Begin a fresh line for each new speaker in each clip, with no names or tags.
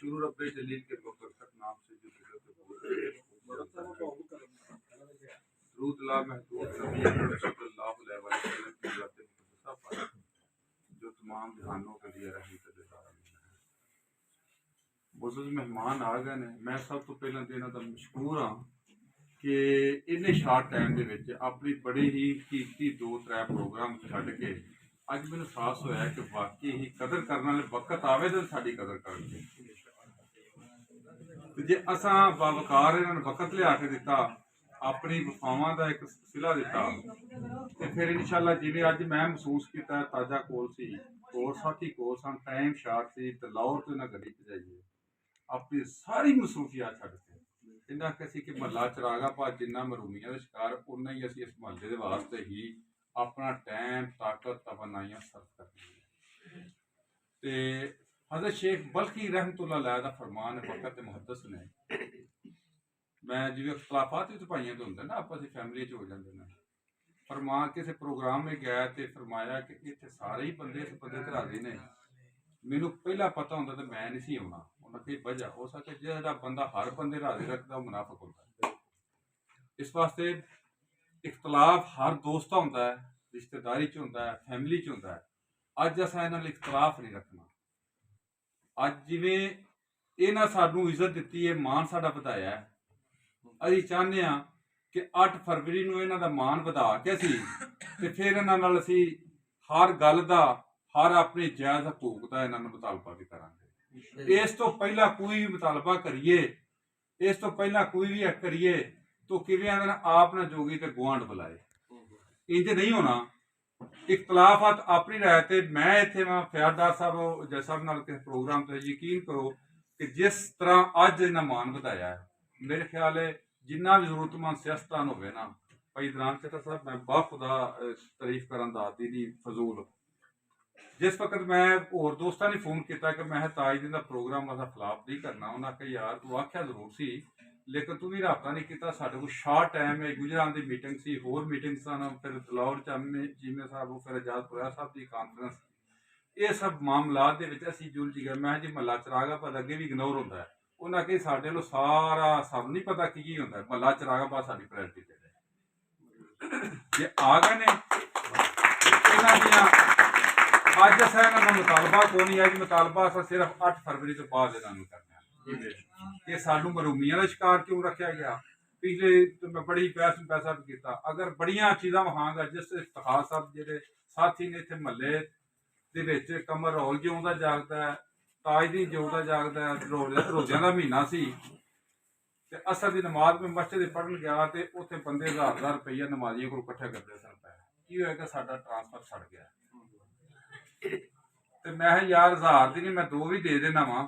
शुरू रब्बे जलील के बरकत नाम से जो दरूद ला महदूद नबी सल्लल्लाहु अलैहि वसल्लम की ज़ात मुक़द्दसा पर जो तमाम जहानों के लिए रहमत है। बुजुर्ग मेहमान आ गए ने, मैं सब तो पहले तो इन्हां दा मशकूर हाँ कि इन्ने शार्ट टाइम दे विच अपनी बड़ी ही कीमती 2-3 प्रोग्राम छड्ड के अज मैनूं एहसास होया कि वाकई ही कदर करने वाले वक्त आवे तो साडी कदर करनगे। ते जे असां बावकार इन्हां नूं वक्त लिया के दिता, अपनी वफावां दा एक सिला दिता, तो फिर इंशाअल्लाह जिवें अज मैं महसूस किया ताजा कोल सी होर साथी कोल सन, टाइम शार्ट सी ते लाहौर तो इन्हां गड्डी च जाइए अपनी सारी मसरूफियात छड्ड के इन्हां आखेआ कि महला चरागाबाद जिन्ना मरूमियां दा शिकार उन्ना ही असीं इस महल्ले दे वास्ते ही अपना टाइम ताकत तवन्नाइयां सर्व करनी। ते हज़रत शेख बल्कि रहमतुल्लाह अलैह दा फरमान है वक़्त मुहद्दस ने, मैं जिवें इख्तलाफात भी तो भाइयों तो होंदे ना आपस फैमिली च हो जाते हैं, फरमान किसी प्रोग्राम में गया तो फरमाया कि इतने सारे ही बंदे इस बंदे ते राजी ने, मैनू पहला पता होंदा तो मैं नहीं सी आउणा। उन्हें वजह हो सके जो बंदा हर बंदे राजी रखता मुनाफिक होता है। इस वास्ते इख्तलाफ हर दोस्त होंदा है, रिश्तेदारी च होंदा है, फैमिली च होंदा है। अज असां इन्हां नाल इख्तलाफ नहीं रखना। अज जिवें इन्हां सानू इज्जत दित्ती है, मान साडा वधाया है, असीं चाहते हैं कि 8 फरवरी नूं इन्हां दा मान वधा के असीं ते फिर इन्हां नाल असीं हर गल दा हर अपने जायज़ हकूक का इन्हां नूं मुतालबा भी करांगे। इस तो पहला कोई भी मुतालबा करिए, इस तो पहला कोई भी करिए तो किवें आप ना जोगी ते गुआंढ बुलाए, इंज नहीं होना। इख्तलाफात अपनी राय ते मैं इत्थे फ्यारदार साहब जज साहब नाल किस प्रोग्राम ते यकीन करो कि जिस तरह अज इन्हां मान वधाया है, मेरे ख्याल है जिन्ना भी जरूरतमंद सियासतदान होवे ना, भाई दरान चट्टा साहब मैं बाखुदा तारीफ करन दा दी फजूल। जिस वक्त मैं होर दोस्तां ने फोन किया कि मैं ताजदीन का प्रोग्राम असा फ्लाप नहीं करना, उन्हें आख्या यार तू आख्या जरूर सी लेकिन तू भी राबता नहीं किया, साढ़े को शार्ट टाइम है, गुजरात की मीटिंग सी, होर मीटिंग सन, फिर दलौर चीमे साहब फिर आजादपुरा साहब की कानफ्रेंस, ये सब मामलात दे विच असीं जुलझ गए। मैं जी महला चरागाबाद अगे भी इग्नोर होंदा है, उन्हें आख्या साढ़े लो सारा सानूं नहीं पता की होंदा है, महला चरागाबाद साडी प्रायोरिटी ते जे आ गए ने इन्हां दियां अज अस मुतालबा को नहीं, अज मुतालबा अस सिर्फ 8 फरवरी तो बाद करना कि सानू मरूमियां का शिकार क्यों रखा गया। पिछले तो मैं बड़ी बहस पैसा भी किया, अगर बड़िया चीज़ा वहांगा जिस इफ्तिखार साहब जो साथी ने इतने महल्ले कमर रौल जिउंदा जागदा है, ताजदीन जिउंदा जागदा है, रोज़ियां का महीना सी ते असर की नमाज में मस्जिद पढ़न गया तो उत्थे बंदे 1000 रुपया नमाजियों को इकट्ठे करते सन पैसे, की होएगा साडा ट्रांसफर सड़ गया तो मैं यार 1000 दी नहीं मैं 2 भी दे देना वा,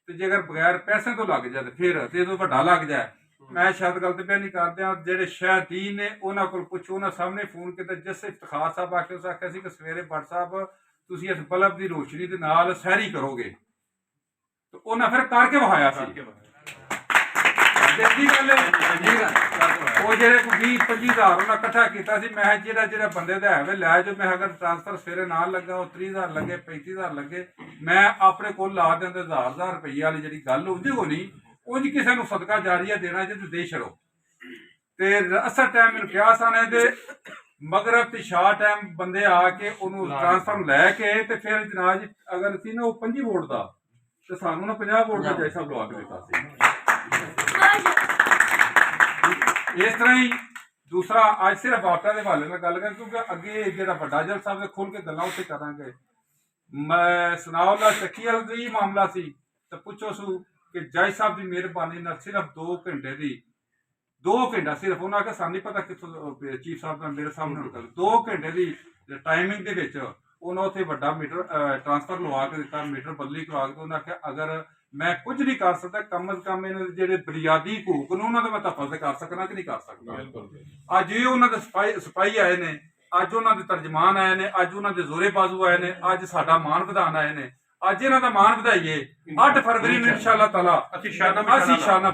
तो जे अगर बगैर पैसे तो लग जाए फिर तो वड्डा लग जाए, मैं शायद गल तो नहीं करदा। जेडे शहदीन ने उन्होंने को पुछो, उन्होंने सामने फोन किया, जिस इफ्तिखार साहब आके उस आख्या कि सवेरे भट्ट साहब तुसीं इस बल्ब की रोशनी के नाल सैरी करोगे, तो उन्हें फिर करके वहाया वो जो 20-25 हज़ार उन्हें कट्ठा किया, मैं जो बंदे का है लै जो, मैं अगर ट्रांसफर सवेरे ना लगा वो 30,000 लगे 35,000 लगे, मैं अपने को ला देंगे 1000 रुपये वाली जी गल उंज को नहीं, उंज किसी को सदका जारिया देना जो दे छड़ो। तो असर टाइम मैं क्या साने दे मगरब ते शाह टाइम बंदे आके उन्होंने ट्रांसफर लैके तो फिर जनाब अगर सी ना वो 25 वोट का तो सानू ना 50 वोट का जैसा लवा के दिता। इस तरह ही दूसरा अज सिर्फ वोटां के हवाले में गल कर, क्योंकि अगे जो बड़ा जज साहब ने खुल के गल्लां उत्थे करांगे। मैं सनाउल्लाह चक्की वाल दा मामला सी तो पुछो सू कि जज साहब की मेहरबानी नाल सिर्फ 2 घंटे की 2 घंटा सिर्फ उन्हें आख्या सानू पता कितों चीफ साहब ने मेरे सामने 2 घंटे की टाइमिंग के विच उन्हें उत्थे वड्डा मीटर ट्रांसफर लवा के दिता, मीटर बदली करवा के। उन्हें आख्या अगर मैं कुछ नहीं कर सकता, कम अज कम इन जो बुनियादी हकूक ने उन्होंने मैं तफज कर सकना कि नहीं कर सकता। अज ये उन्होंने सिपाही आए ने, अज उन्होंने तर्जमान आए ने, अज उन्होंने जोरे बाजू आए ने, अज साडा मान वधान आए ने, अज इन्हों का मान वधाइए 8 फरवरी में इंशाअल्लाह ताला असीं शाना